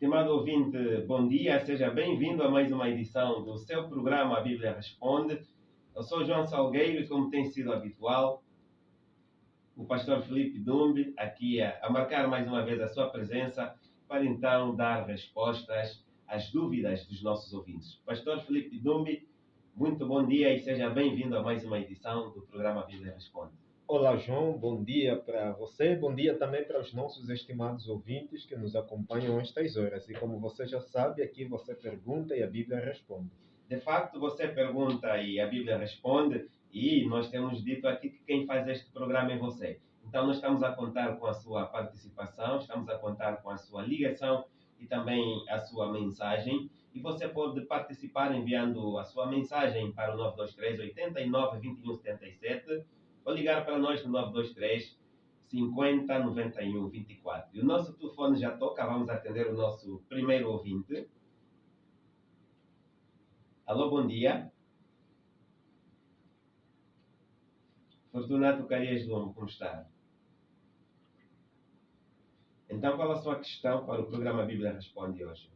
Estimado ouvinte, bom dia, seja bem-vindo a mais uma edição do seu programa A Bíblia Responde. Eu sou João Salgueiro e, como tem sido habitual, o pastor Felipe Dumbi aqui a marcar mais uma vez a sua presença para então dar respostas às dúvidas dos nossos ouvintes. Pastor Felipe Dumbi, muito bom dia e seja bem-vindo a mais uma edição do programa A Bíblia Responde. Olá, João. Bom dia para você. Bom dia também para os nossos estimados ouvintes que nos acompanham a estas horas. E como você já sabe, aqui você pergunta e a Bíblia responde. De facto, você pergunta e a Bíblia responde, e nós temos dito aqui que quem faz este programa é você. Então, nós estamos a contar com a sua participação, estamos a contar com a sua ligação e também a sua mensagem. E você pode participar enviando a sua mensagem para o 923 89 21 77 ou ligar para nós no 923 50 91 24. E o nosso telefone já toca, vamos atender o nosso primeiro ouvinte. Alô, bom dia. Fortunato Carias Lombo, como está? Então, qual a sua questão para o programa Bíblia Responde hoje?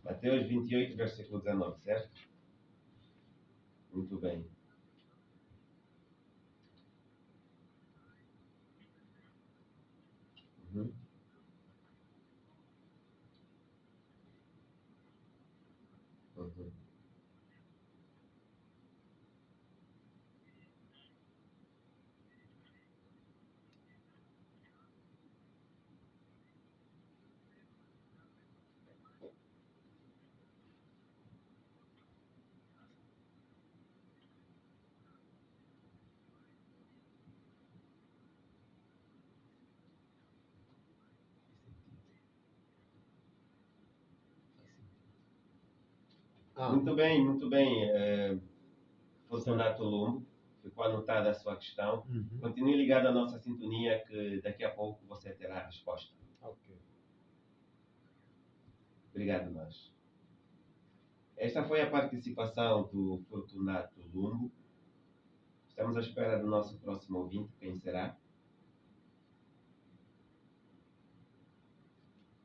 Mateus 28, versículo 19, certo? Muito bem. Uhum. Uhum. Muito bem, muito bem. Fortunato Lombo, ficou anotada a sua questão. Continue ligado à nossa sintonia que daqui a pouco você terá a resposta. Ok. Obrigado, nós. Esta foi a participação do Fortunato Lumbo. Estamos à espera do nosso próximo ouvinte. Quem será?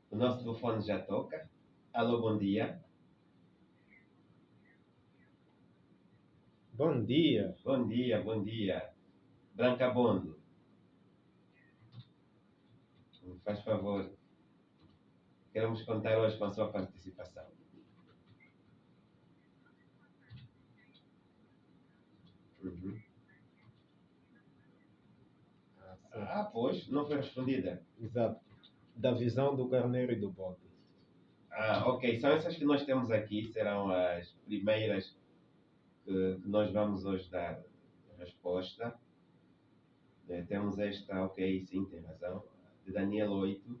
O nosso telefone já toca. Alô, bom dia. Bom dia. Bom dia, bom dia. Branca Bondo. Faz favor. Queremos contar hoje com a sua participação. Uhum. Pois, não foi respondida. Exato. Da visão do carneiro e do bode. Ok. São essas que nós temos aqui. Serão as primeiras que nós vamos hoje dar resposta. Temos esta, ok, sim, tem razão, de Daniel 8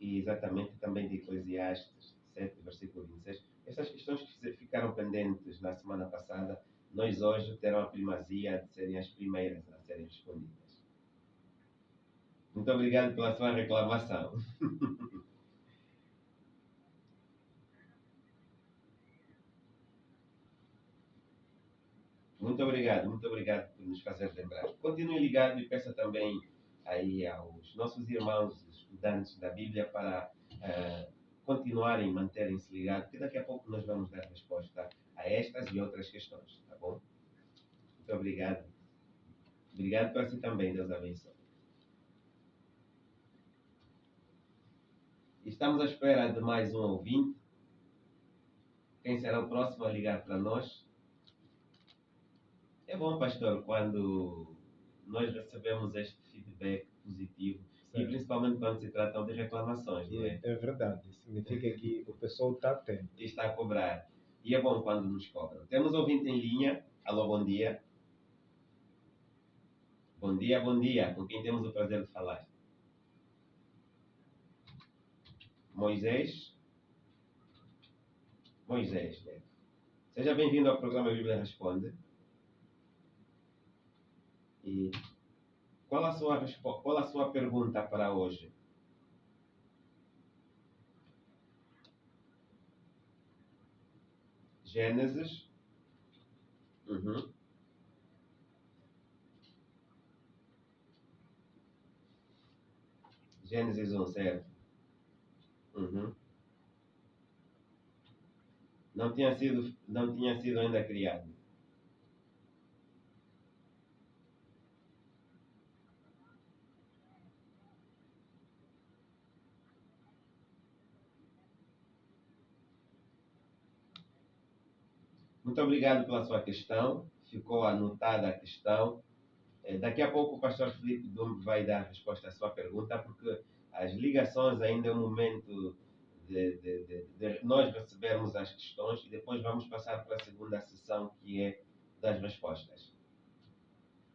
e exatamente também de Eclesiastes 7, versículo 26. Estas questões que ficaram pendentes na semana passada, nós hoje terão a primazia de serem as primeiras a serem respondidas. Muito obrigado pela sua reclamação. Muito obrigado por nos fazer lembrar. Continue ligado e peça também aí aos nossos irmãos estudantes da Bíblia para continuarem, manterem-se ligados, porque daqui a pouco nós vamos dar resposta a estas e outras questões, tá bom? Muito obrigado. Obrigado para si também, Deus abençoe. Estamos à espera de mais um ouvinte. Quem será o próximo a ligar para nós? É bom, pastor, quando nós recebemos este feedback positivo, certo, e principalmente quando se tratam de reclamações, não é? É verdade. Significa que o pessoal está atento. E está a cobrar. E é bom quando nos cobram. Temos ouvinte em linha. Alô, bom dia. Bom dia, bom dia. Com quem temos o prazer de falar? Moisés. Moisés, né? Seja bem-vindo ao programa Bíblia Responde. E qual a sua pergunta para hoje? Gênesis. Uhum. Gênesis 1, certo? Uhum. Não tinha sido ainda criado. Muito obrigado pela sua questão. Ficou anotada a questão. Daqui a pouco o pastor Felipe Dumbe vai dar a resposta à sua pergunta, porque as ligações ainda é o momento de nós recebermos as questões e depois vamos passar para a segunda sessão, que é das respostas.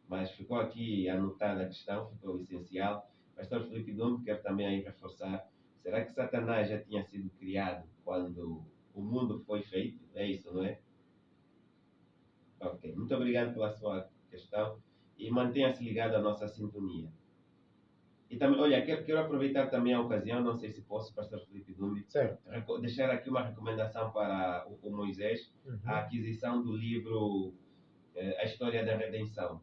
Mas ficou aqui anotada a questão, ficou essencial. Pastor Felipe Dumbe quer também aí reforçar: será que Satanás já tinha sido criado quando o mundo foi feito? É isso, não é? Ok, muito obrigado pela sua questão e mantenha-se ligado à nossa sintonia. E também, olha, quero aproveitar também a ocasião, não sei se posso, pastor Felipe Dumbi, deixar aqui uma recomendação para o Moisés, a aquisição do livro A História da Redenção.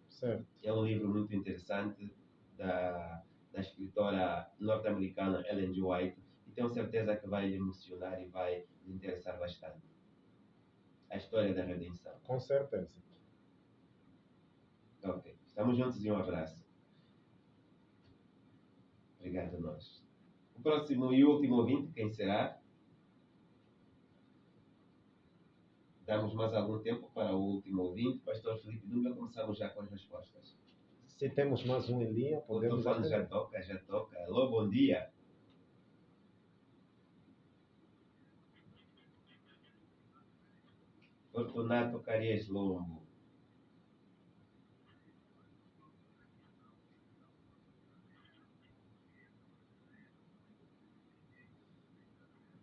Certo. É um livro muito interessante da escritora norte-americana Ellen G. White, e tenho certeza que vai lhe emocionar e vai lhe interessar bastante. A História da Redenção. Com certeza. Ok, estamos juntos e um abraço. Obrigado a nós. O próximo e último ouvinte, quem será? Damos mais algum tempo para o último ouvinte. Pastor Felipe Dumba, começamos já com as respostas. Se temos mais um em linha, podemos... O telefone já toca. Alô, bom dia. Fortunato Carias Lombo.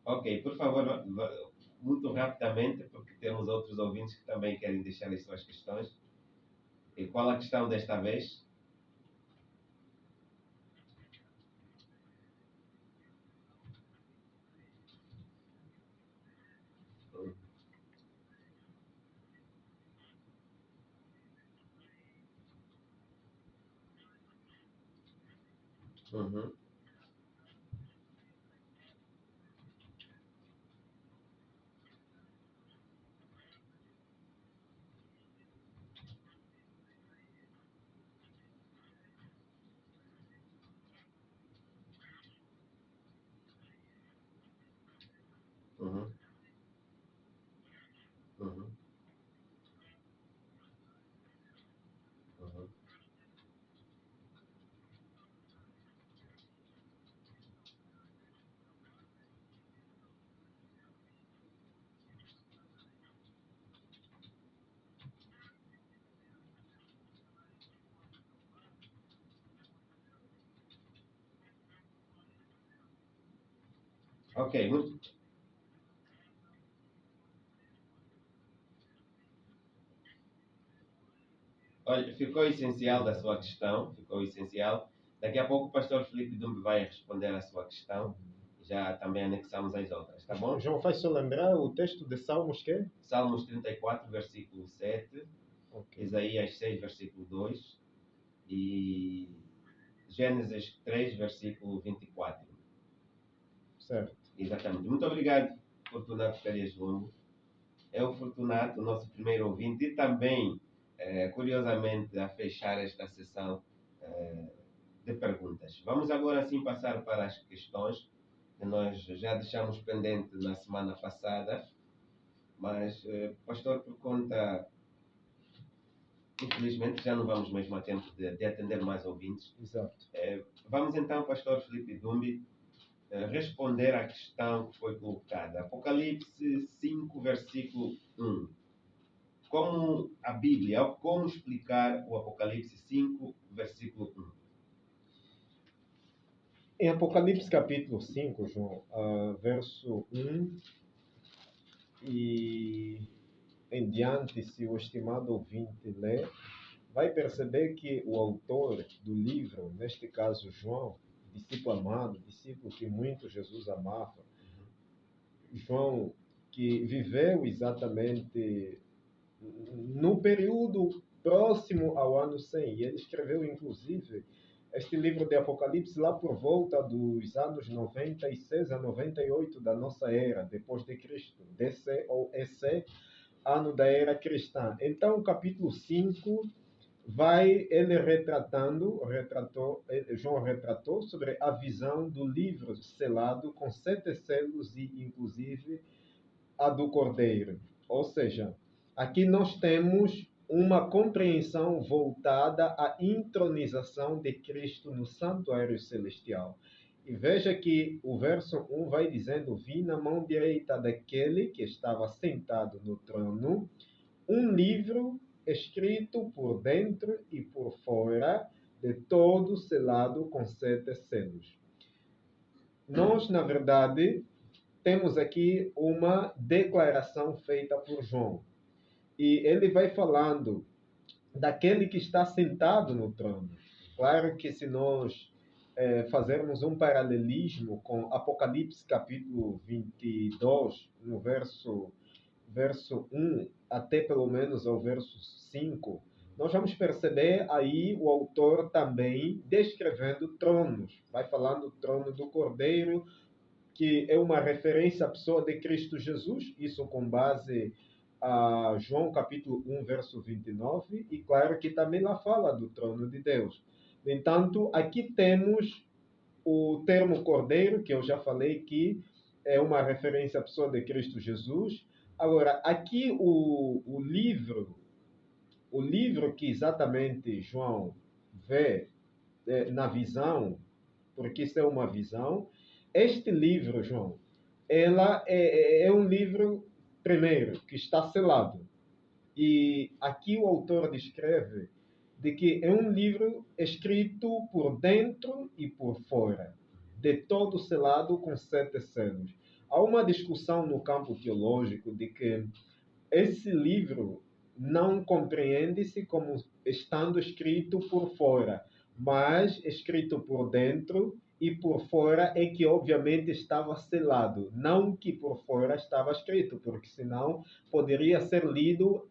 Ok, por favor, muito rapidamente, porque temos outros ouvintes que também querem deixar as suas questões. E qual a questão desta vez? Uhum. Uhum. Uhum. Uhum. Ok, muito. Olha, ficou essencial da sua questão, ficou essencial. Daqui a pouco o pastor Felipe Dumbe vai responder a sua questão. Já também anexamos as outras, tá bom? João, faz só lembrar o texto de Salmos que é? Salmos 34, versículo 7. Okay. Isaías 6, versículo 2. E Gênesis 3, versículo 24. Certo. Exatamente. Muito obrigado, Fortunato Carias Lombo. É o Fortunato, nosso primeiro ouvinte, e também, curiosamente, a fechar esta sessão de perguntas. Vamos agora sim passar para as questões que nós já deixamos pendente na semana passada, mas, pastor, por conta, infelizmente, já não vamos mesmo a tempo de atender mais ouvintes. Exato. Vamos então, pastor Felipe Dumbi, responder à questão que foi colocada. Apocalipse 5, versículo 1. Como a Bíblia, como explicar o Apocalipse 5, versículo 1? Em Apocalipse capítulo 5, João, verso 1 e em diante, se o estimado ouvinte ler, vai perceber que o autor do livro, neste caso João, discípulo amado, discípulo que muito Jesus amava, João, que viveu exatamente no período próximo ao ano 100, e ele escreveu, inclusive, este livro de Apocalipse lá por volta dos anos 96 a 98 da nossa era, depois de Cristo, DC ou EC, ano da era cristã. Então, o capítulo 5 João retratou sobre a visão do livro selado com 7 selos e, inclusive, a do Cordeiro. Ou seja, aqui nós temos uma compreensão voltada à intronização de Cristo no santuário celestial. E veja que o verso 1 vai dizendo: vi na mão direita daquele que estava sentado no trono um livro escrito por dentro e por fora, de todo selado com 7 selos. Nós, na verdade, temos aqui uma declaração feita por João. E ele vai falando daquele que está sentado no trono. Claro que se nós fazermos um paralelismo com Apocalipse capítulo 22, no verso 1 até pelo menos ao verso 5, nós vamos perceber aí o autor também descrevendo tronos. Vai falando do trono do Cordeiro, que é uma referência à pessoa de Cristo Jesus, isso com base a João capítulo 1, verso 29, e claro que também lá fala do trono de Deus. No entanto, aqui temos o termo Cordeiro, que eu já falei que é uma referência à pessoa de Cristo Jesus. Agora, aqui o livro que exatamente João vê na visão, porque isso é uma visão, este livro, João, ela é um livro, primeiro, que está selado. E aqui o autor descreve de que é um livro escrito por dentro e por fora, de todo selado com 7 selos. Há uma discussão no campo teológico de que esse livro não compreende-se como estando escrito por fora, mas escrito por dentro e por fora é que obviamente estava selado, não que por fora estava escrito, porque senão poderia ser lido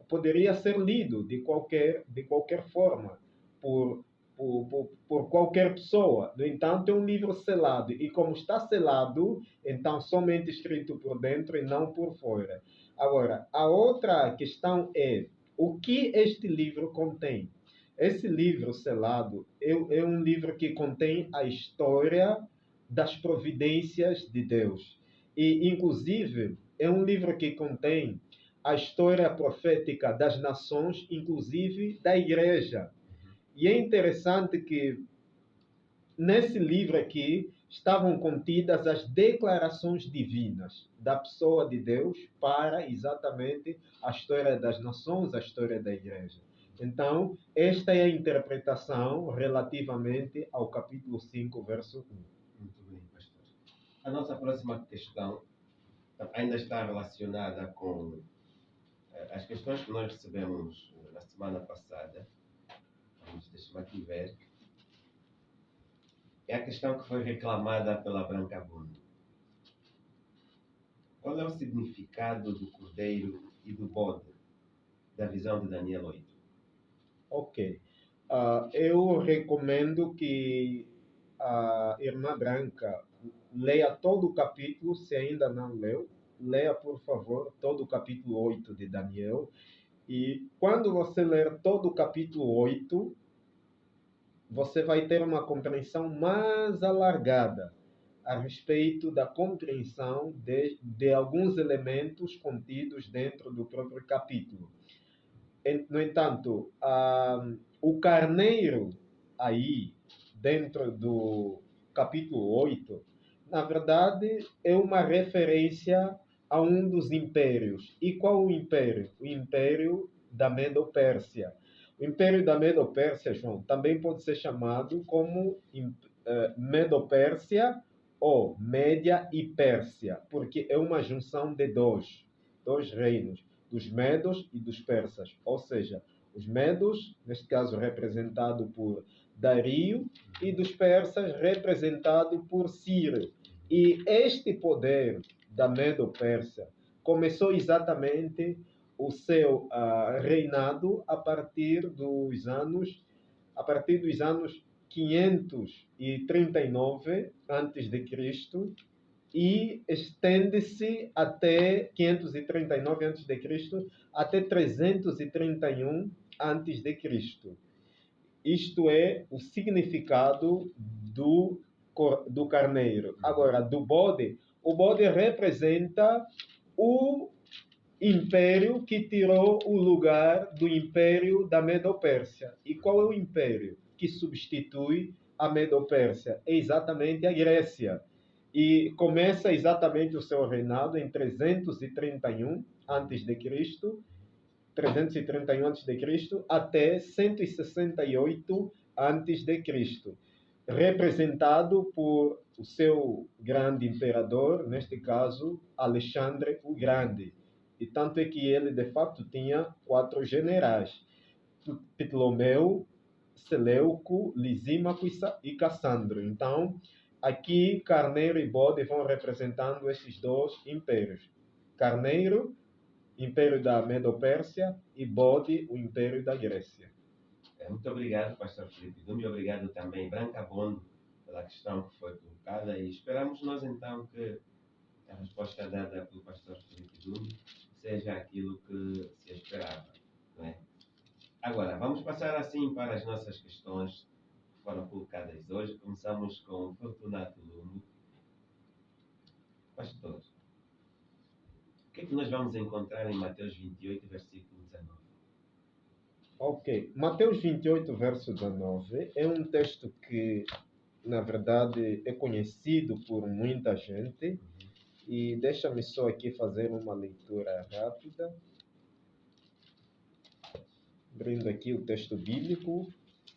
poderia ser lido de qualquer forma por qualquer pessoa. No entanto, é um livro selado, e como está selado, então somente escrito por dentro e não por fora. Agora, a outra questão é o que este livro contém. Esse livro selado é um livro que contém a história das providências de Deus. E, inclusive, é um livro que contém a história profética das nações, inclusive da igreja. E é interessante que nesse livro aqui estavam contidas as declarações divinas da pessoa de Deus para exatamente a história das nações, a história da igreja. Então, esta é a interpretação relativamente ao capítulo 5, verso 1. Muito bem, pastor. A nossa próxima questão ainda está relacionada com as questões que nós recebemos na semana passada. Deixa-me aqui ver. É a questão que foi reclamada pela Branca Bundo. Qual é o significado do cordeiro e do bode da visão de Daniel 8? Ok. Eu recomendo que a irmã Branca leia todo o capítulo, se ainda não leu. Leia, por favor, todo o capítulo 8 de Daniel. E quando você ler todo o capítulo 8, você vai ter uma compreensão mais alargada a respeito da compreensão de alguns elementos contidos dentro do próprio capítulo. No entanto, o carneiro aí, dentro do capítulo 8, na verdade, é uma referência a um dos impérios. E qual o império? O império da Medo-Pérsia. O império da Medo-Pérsia, João, também pode ser chamado como Medo-Pérsia ou Média e Pérsia, porque é uma junção de dois reinos. dos medos e dos persas. Ou seja, os medos, neste caso representado por Dario, e dos persas representado por Ciro. E este poder da Medo-Pérsia começou exatamente o seu reinado a partir dos anos 539 a.C. e estende-se até 539 a.C. até 331 a.C. Isto é o significado do carneiro. Agora, do bode, o bode representa o império que tirou o lugar do império da Medo-Pérsia. E qual é o império que substitui a Medo-Pérsia? É exatamente a Grécia. E começa exatamente o seu reinado em 331 a.C., 331 a.C. até 168 a.C., representado por o seu grande imperador, neste caso, Alexandre o Grande. E tanto é que ele, de fato, tinha 4 generais: Ptolomeu, Seleuco, Lisímaco e Cassandro. Então, aqui, Carneiro e Bode vão representando esses 2 impérios. Carneiro, Império da Medo-Pérsia, e Bode, o Império da Grécia. Muito obrigado, pastor Filipe Dume, obrigado também, Branca Bondo, pela questão que foi colocada, e esperamos nós então que a resposta dada pelo pastor Filipe Dume seja aquilo que se esperava, não é? Agora, vamos passar assim para as nossas questões que foram colocadas hoje. Começamos com Fortunato Lume. Pastor, o que é que nós vamos encontrar em Mateus 28, versículo 19? Ok. Mateus 28, verso 19, é um texto que, na verdade, é conhecido por muita gente. E deixa-me só aqui fazer uma leitura rápida. Abrindo aqui o texto bíblico,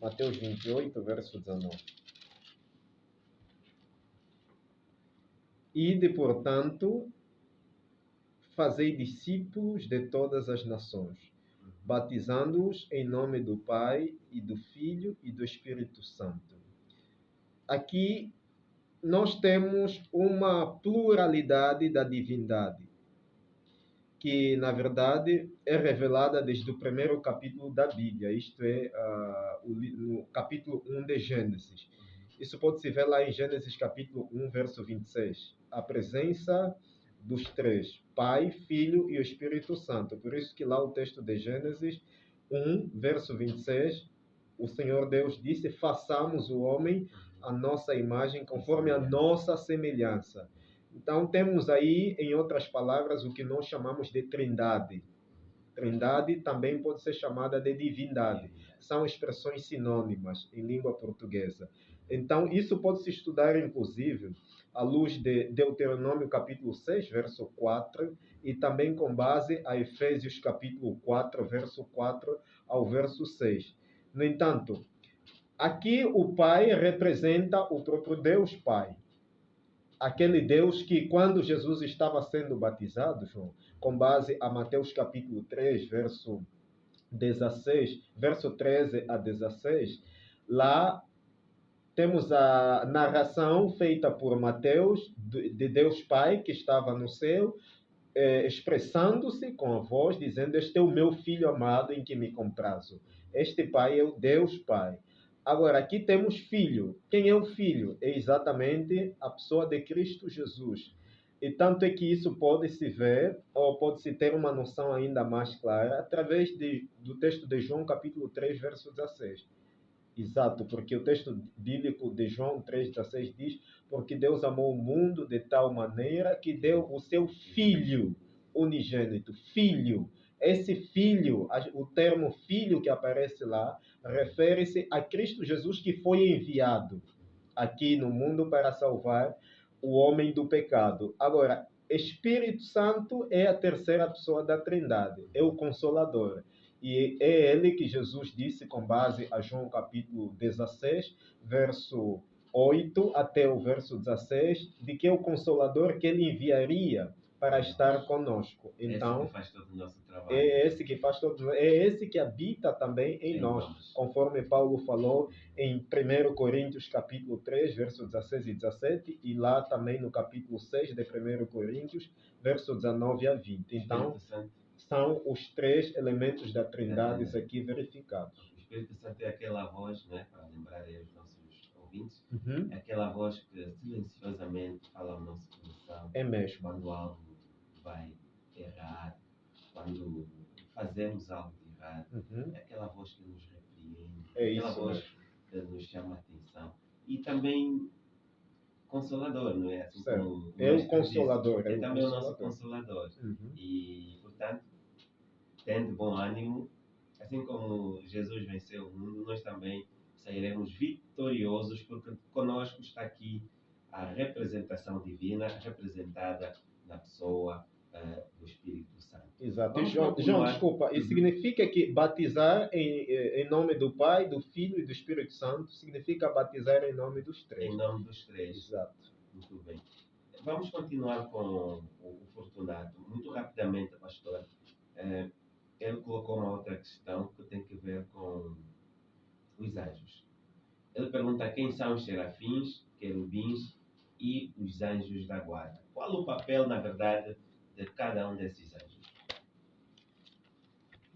Mateus 28, verso 19. Ide, portanto, fazei discípulos de todas as nações, batizando-os em nome do Pai e do Filho e do Espírito Santo. Aqui nós temos uma pluralidade da divindade, que na verdade é revelada desde o primeiro capítulo da Bíblia, isto é, no capítulo 1 de Gênesis. Isso pode se ver lá em Gênesis capítulo 1, verso 26. A presença dos 3, Pai, Filho e o Espírito Santo. Por isso que lá o texto de Gênesis 1, verso 26, o Senhor Deus disse: façamos o homem a nossa imagem, conforme a nossa semelhança. Então, temos aí, em outras palavras, o que nós chamamos de trindade. Trindade também pode ser chamada de divindade. São expressões sinônimas em língua portuguesa. Então, isso pode se estudar, inclusive, à luz de Deuteronômio capítulo 6, verso 4, e também com base a Efésios capítulo 4, verso 4 ao verso 6. No entanto, aqui o Pai representa o próprio Deus Pai. Aquele Deus que, quando Jesus estava sendo batizado, João, com base a Mateus capítulo 3, verso 13 a 16, lá temos a narração feita por Mateus de Deus Pai, que estava no céu, expressando-se com a voz, dizendo: este é o meu Filho amado em que me comprazo. Este Pai é o Deus Pai. Agora, aqui temos Filho. Quem é o Filho? É exatamente a pessoa de Cristo Jesus. E tanto é que isso pode-se ver, ou pode-se ter uma noção ainda mais clara, através do texto de João, capítulo 3, verso 16. Exato, porque o texto bíblico de João 3,16 diz: porque Deus amou o mundo de tal maneira que deu o seu Filho unigênito. Filho. Esse Filho, o termo Filho que aparece lá, refere-se a Cristo Jesus, que foi enviado aqui no mundo para salvar o homem do pecado. Agora, Espírito Santo é a terceira pessoa da Trindade, é o Consolador. E é ele que Jesus disse, com base a João capítulo 16, verso 8 até o verso 16, de que é o Consolador que ele enviaria para estar conosco. Esse Então, que faz todo o nosso trabalho. é esse que faz todo, é esse que habita também em nós, conforme Paulo falou em 1 Coríntios capítulo 3, versos 16 e 17, e lá também no capítulo 6 de 1 Coríntios, versos 19 a 20. Então, são os três elementos da Trindade aqui verificados. O Espírito Santo é aquela voz, né, para lembrar aí os nossos ouvintes, Uhum. é aquela voz que silenciosamente fala ao nosso coração. É mesmo. Quando algo vai errar, quando fazemos algo de errado, Uhum. é aquela voz que nos repreende, É aquela isso voz mesmo. que nos chama a atenção. E também consolador, não é? Assim Certo. como É o Consolador. é também o nosso Consolador. Uhum. E, portanto, tendo bom ânimo, assim como Jesus venceu o mundo, nós também sairemos vitoriosos, porque conosco está aqui a representação divina, representada na pessoa do Espírito Santo. Exato. Vamos João, continuar. desculpa, isso significa que batizar em nome do Pai, do Filho e do Espírito Santo significa batizar em nome dos três. Em nome dos três. Exato. Muito bem. Vamos continuar com o Fortunato. Muito rapidamente, pastor. Ele colocou uma outra questão que tem que ver com os anjos. Ele pergunta quem são os serafins, querubins e os anjos da guarda. Qual o papel, na verdade, de cada um desses anjos?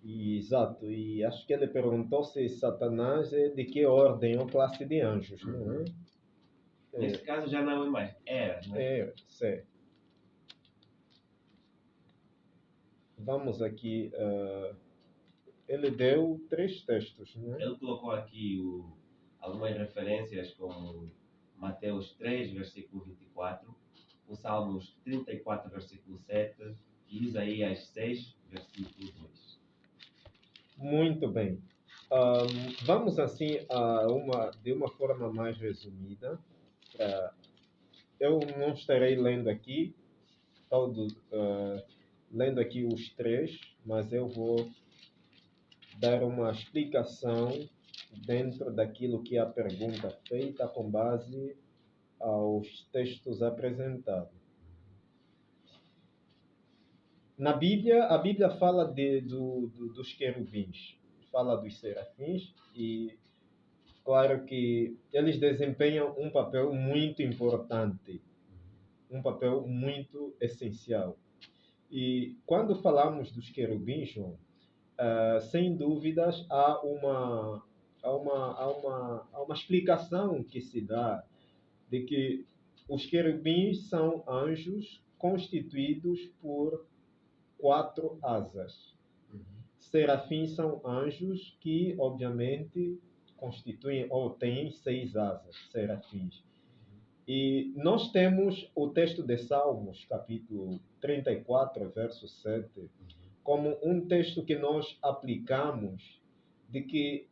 Exato. E acho que ele perguntou se Satanás é de que ordem ou classe de anjos, não é? Nesse caso já não é mais. Era, né? É, certo. Vamos aqui. Ele deu 3 textos, não é? Ele colocou aqui algumas referências como Mateus 3, versículo 24, o Salmos 34, versículo 7 e Isaías 6, versículo 2. Muito bem. Vamos assim de uma forma mais resumida. Eu não estarei lendo aqui lendo aqui os 3, mas eu vou dar uma explicação dentro daquilo que é a pergunta feita com base aos textos apresentados. Na Bíblia, a Bíblia fala dos querubins, fala dos serafins e claro que eles desempenham um papel muito importante, um papel muito essencial. E quando falamos dos querubins, João, sem dúvidas há uma explicação que se dá de que os querubins são anjos constituídos por 4 asas. Serafins são anjos que, obviamente, constituem ou têm 6 asas, serafins. E nós temos o texto de Salmos, capítulo 34, verso 7, como um texto que nós aplicamos de que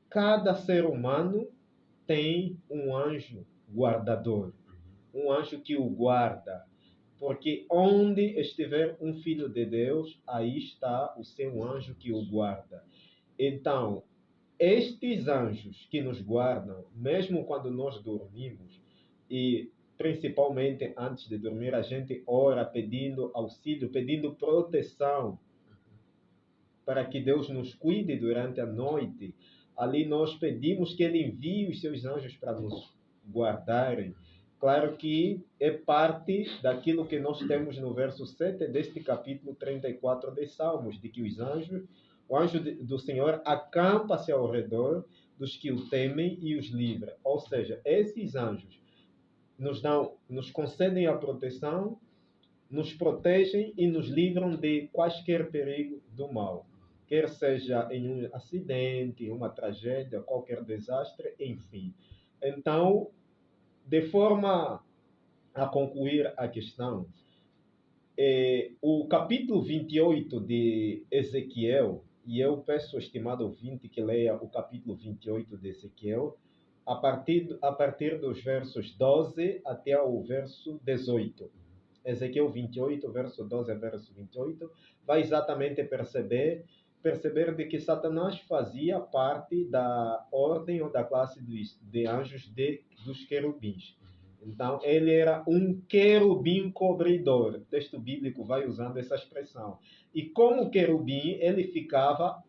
cada ser humano tem um anjo guardador, um anjo que o guarda. Porque onde estiver um filho de Deus, aí está o seu anjo que o guarda. Então, estes anjos que nos guardam, mesmo quando nós dormimos, e principalmente antes de dormir, a gente ora pedindo auxílio, pedindo proteção, para que Deus nos cuide durante a noite. Ali nós pedimos que Ele envie os seus anjos para nos guardarem. Claro que é parte daquilo que nós temos no verso 7 deste capítulo 34 de Salmos, de que o anjo do Senhor acampa-se ao redor dos que o temem e os livra. Ou seja, esses anjos nos concedem a proteção, nos protegem e nos livram de quaisquer perigo do mal. Quer seja em um acidente, uma tragédia, qualquer desastre, enfim. Então, de forma a concluir a questão, o capítulo 28 de Ezequiel, e eu peço, estimado ouvinte, que leia o capítulo 28 de Ezequiel, a partir dos versos 12 até o verso 18. Ezequiel 28, verso 12 a verso 28, vai exatamente perceber de que Satanás fazia parte da ordem ou da classe de anjos dos querubins. Então, ele era um querubim cobridor. O texto bíblico vai usando essa expressão. E como querubim, ele ficava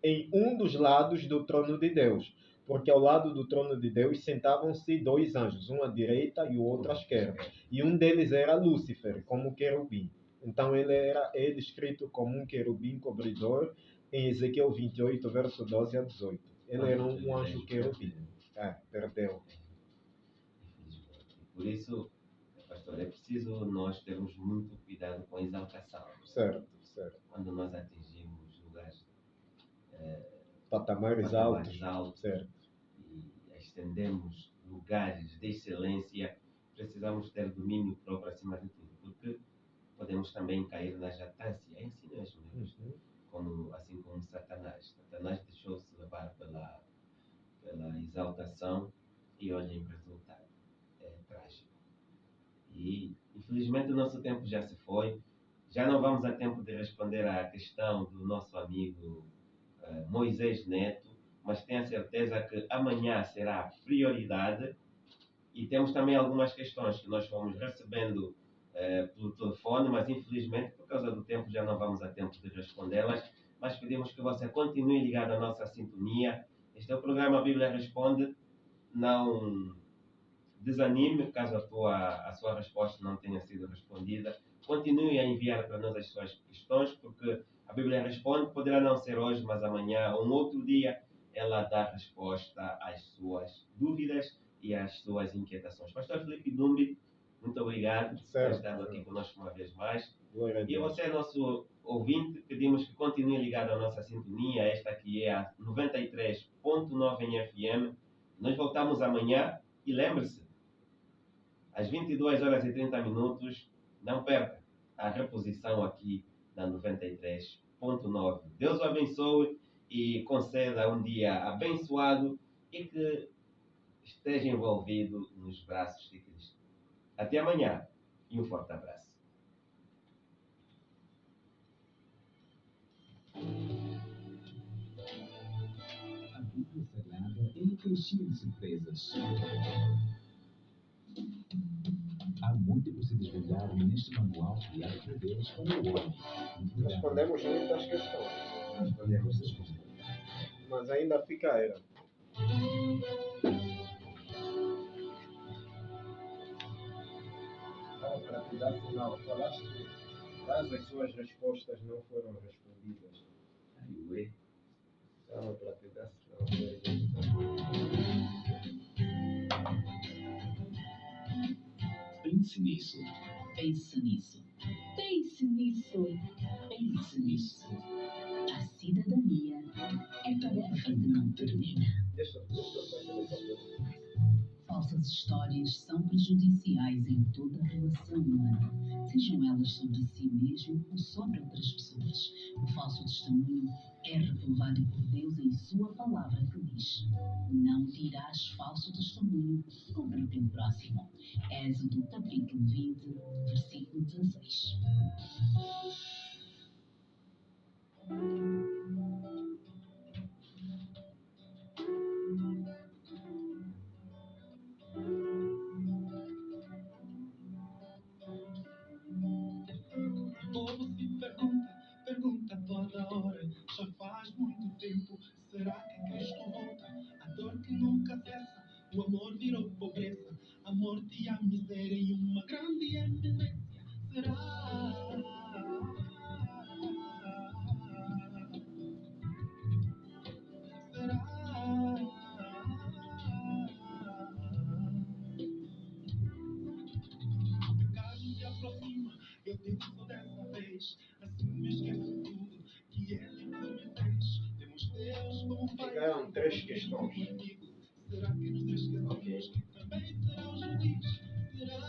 em um dos lados do trono de Deus. Porque ao lado do trono de Deus sentavam-se dois anjos, um à direita e o outro à esquerda. E um deles era Lúcifer, como querubim. Então, ele era escrito como um querubim cobridor em Ezequiel 28, verso 12 a 18. Ele era um anjo querubim. Perdeu. Por isso, pastor, é preciso nós termos muito cuidado com a exaltação. Certo. Quando nós atingimos lugares Patamares altos. Certo. E ascendemos lugares de excelência, precisamos ter domínio próprio acima de tudo, porque podemos também cair na jactância em si mesmos, assim como Satanás. Satanás deixou-se levar pela exaltação e olhem o resultado. É trágico. E, infelizmente, o nosso tempo já se foi. Já não vamos a tempo de responder à questão do nosso amigo Moisés Neto, mas tenha certeza que amanhã será a prioridade. E temos também algumas questões que nós fomos recebendo pelo telefone, mas infelizmente, por causa do tempo, já não vamos a tempo de respondê-las. Mas pedimos que você continue ligado à nossa sintonia. Este é o programa Bíblia Responde. Não desanime caso a sua resposta não tenha sido respondida. Continue a enviar para nós as suas questões, porque a Bíblia Responde poderá não ser hoje, mas amanhã ou um outro dia ela dá resposta às suas dúvidas e às suas inquietações. Pastor Felipe Dumbi, muito obrigado por ter estado aqui conosco uma vez mais. E você, nosso ouvinte, pedimos que continue ligado à nossa sintonia, esta aqui é a 93.9 em FM. Nós voltamos amanhã e lembre-se, às 22 horas e 30 minutos, não perca a reposição aqui na 93.9. Deus o abençoe e conceda um dia abençoado e que esteja envolvido nos braços de Cristo. Até amanhã e um forte abraço. A Bíblia Sagrada é um caixinho de surpresas. Há muito por se desvendar neste manual criado por Deus para o homem. Respondemos muitas questões. Mas ainda fica era. Para te dar sinal, falaste que caso as suas respostas não foram respondidas. Para te dar sinal. Pense nisso. Pense nisso. Pense nisso. Pense nisso. A cidadania é tarefa que não termina. Falsas histórias são prejudiciais em toda a relação humana, sejam elas sobre si mesmo ou sobre outras pessoas. O falso testemunho é reprovado por Deus em sua palavra que diz: não dirás falso testemunho contra o teu próximo. Êxodo capítulo 20, versículo 16. Povo se pergunta toda hora. Já faz muito tempo, será que Cristo volta? A dor que nunca cessa, o amor virou pobreza, a morte e a miséria e uma grande eminência. Será? O pecado se aproxima, eu tento dessa vez, assim me esqueço tudo que ele me fez. Temos Deus como Pai. Ficaram 3 questões. Será que nos esquecemos que também será o juiz? Será?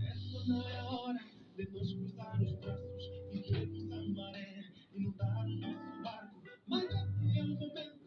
Essa não é a hora de nos cruzar os braços e ver